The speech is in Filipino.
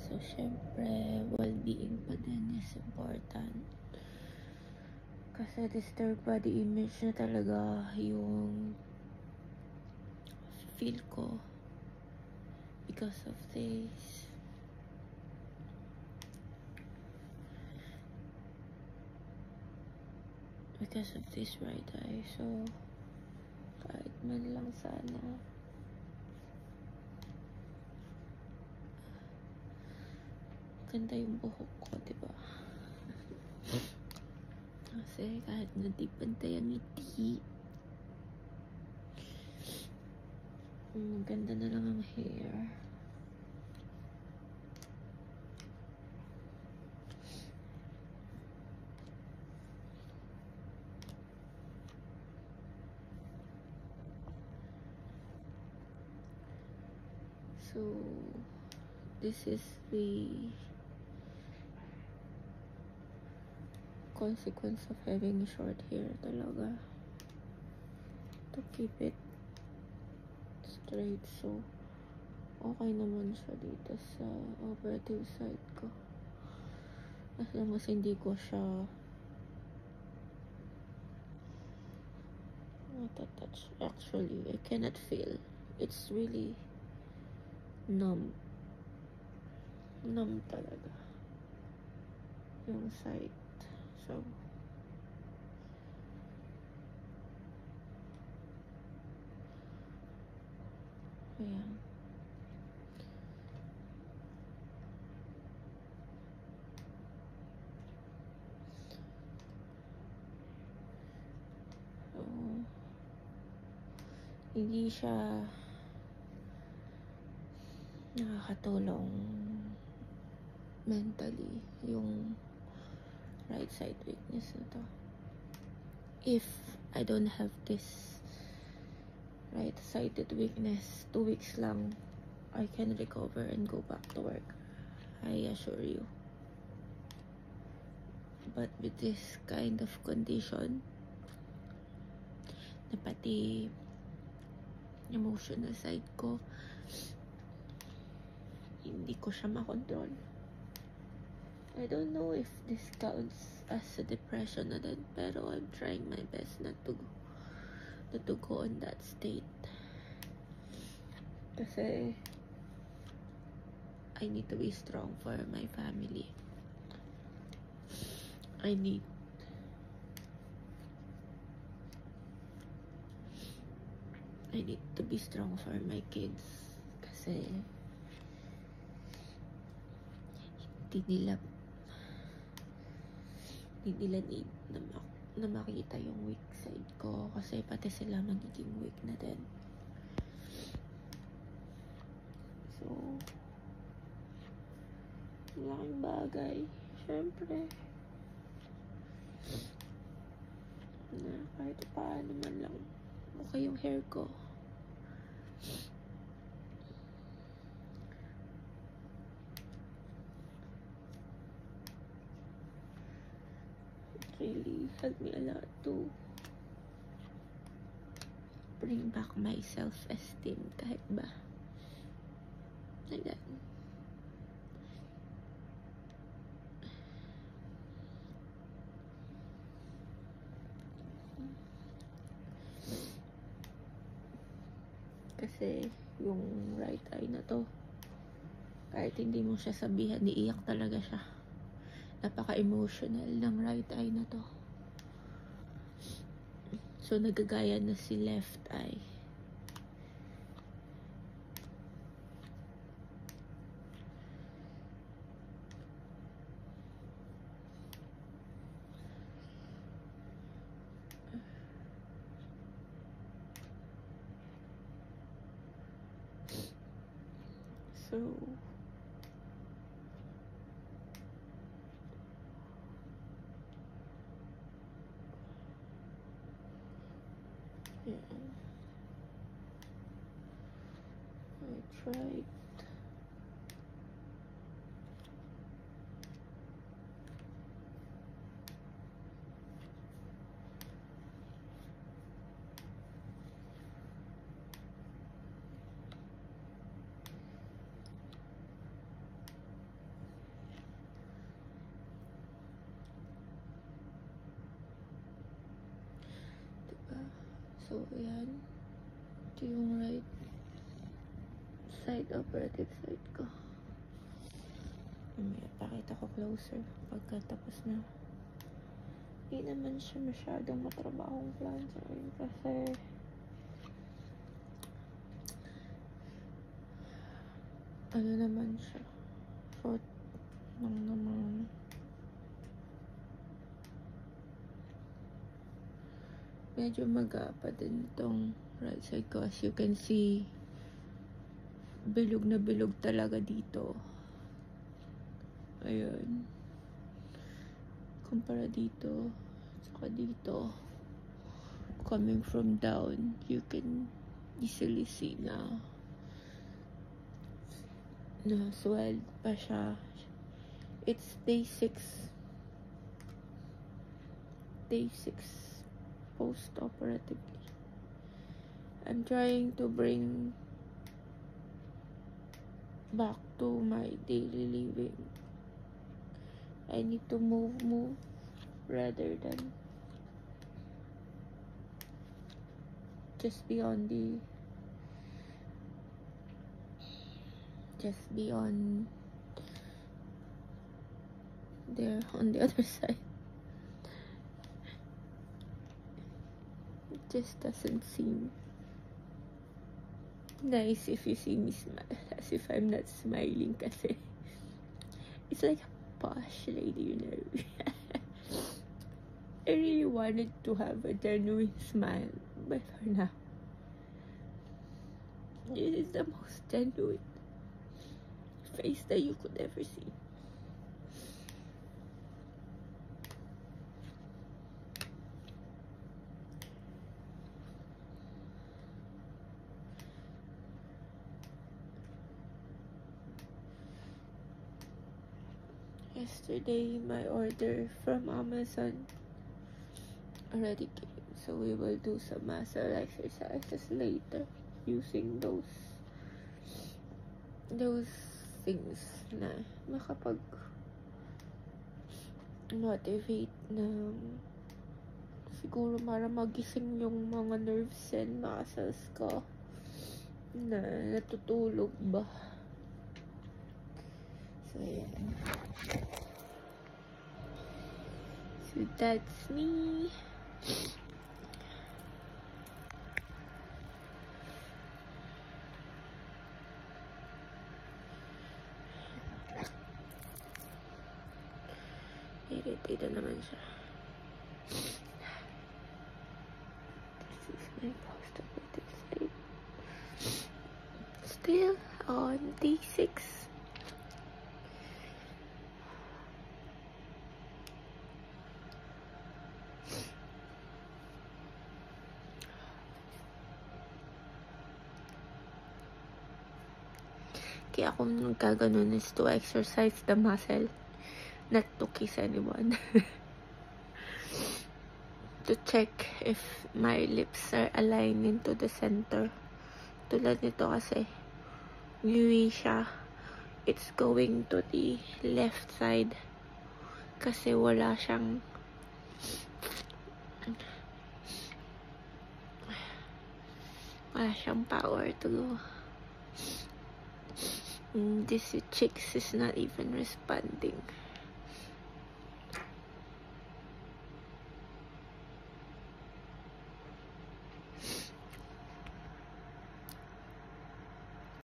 So, syempre, well-being pa din is important. Kasi disturbed body image na talaga yung feel ko because of this. Because of this right eye. So, kahit man lang sana ganda yung buhok ko, diba? Kasi kahit na di pantay ang ngiti, ganda na lang ang hair. So, this is the consequence of having short hair talaga. To keep it straight. So, okay naman siya dito sa operative side ko. As long as hindi ko siya touch. Actually, I cannot feel. It's really numb talaga yung side. So ayan. So hindi siya nakakatulong mentally yung right side weakness na to. If I don't have this right-sided weakness, 2 weeks lang, I can recover and go back to work. I assure you. But with this kind of condition, na pati emotional side ko, hindi ko siya makontrol. I don't know if this counts as a depression na din, pero I'm trying my best not to go on that state. Kasi I need to be strong for my family. I need to be strong for my kids. Kasi hindi nila need na makita yung weak side ko, kasi pati sila magiging weak na din. So, laking bagay, syempre, na kahit paano man lang okay yung hair ko. Really helped me a lot to bring back my self-esteem kahit ba ayan. Kasi yung right eye na to, kahit hindi mo siya sabihan, iiyak talaga siya. Napaka-emotional ng right eye na to. So, nagagaya na si left eye. So, yeah. I tried. So, ayan. Ito yung right side, operative side ko. Mamaya, pakita ko closer pagkatapos na. Hindi naman siya masyadong matrabahong plancha kasi ano naman siya, short lang naman. Medyo mag-aapa din itong right side ko. As you can see, bilog na bilog talaga dito. Ayun. Kumpara dito, saka dito, coming from down, you can easily see na swelled pa siya. It's day 6 post-operatively. I'm trying to bring back to my daily living. I need to move rather than just be on there on the other side. It just doesn't seem nice if you see me smile, as if I'm not smiling kasi it's like a posh lady, you know. I really wanted to have a genuine smile, but for now, this is the most genuine face that you could ever see. Yesterday, my order from Amazon already came, so we will do some muscle exercises later using those things na makapag-motivate na siguro para magising yung mga nerves and muscles ko na natutulog ba. So, yeah. So, that's me. Irritated naman siya. This is my post-operative state. Still on day 6. Kaya ako nagkaganon is to exercise the muscle, not to kiss anyone. To check if my lips are aligned into the center. Tulad nito kasi newy siya. It's going to the left side kasi wala siyang power to go. This cheeks is not even responding.